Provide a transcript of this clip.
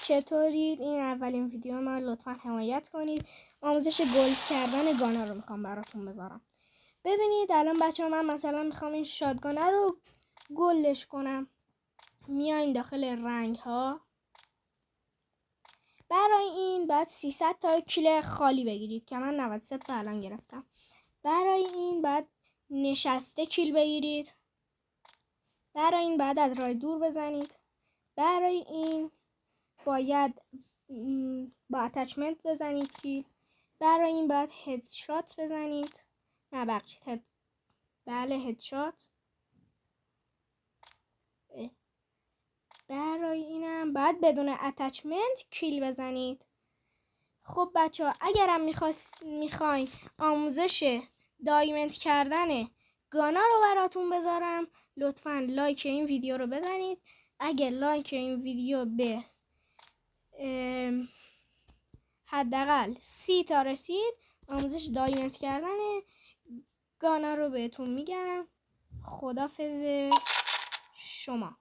چطورید؟ این اولین ویدیو من، لطفا حمایت کنید. آموزش گلد کردن گانا رو میخوام براتون بذارم. ببینید الان بچه ها، من مثلا میخوام این شاتگانه رو گلش کنم. میایم داخل رنگ ها. برای این باید 300 تا کیل خالی بگیرید که من 93 تا الان گرفتم. برای این باید نشسته کیل بگیرید. برای این باید از راه دور بزنید. برای این باید با اتچمنت بزنید کیل. برای این باید هدشات بزنید. نه بخشید بله هدشات. برای اینم باید بدون اتچمنت کیل بزنید. خب بچه ها، اگرم میخواین آموزش دایمنت کردن گانا رو براتون بذارم، لطفا لایک این ویدیو رو بزنید. اگر لایک این ویدیو به حداقل 30 تا رسید، آموزش دایمنت کردن گانا رو بهتون میگم. خدافظ شما.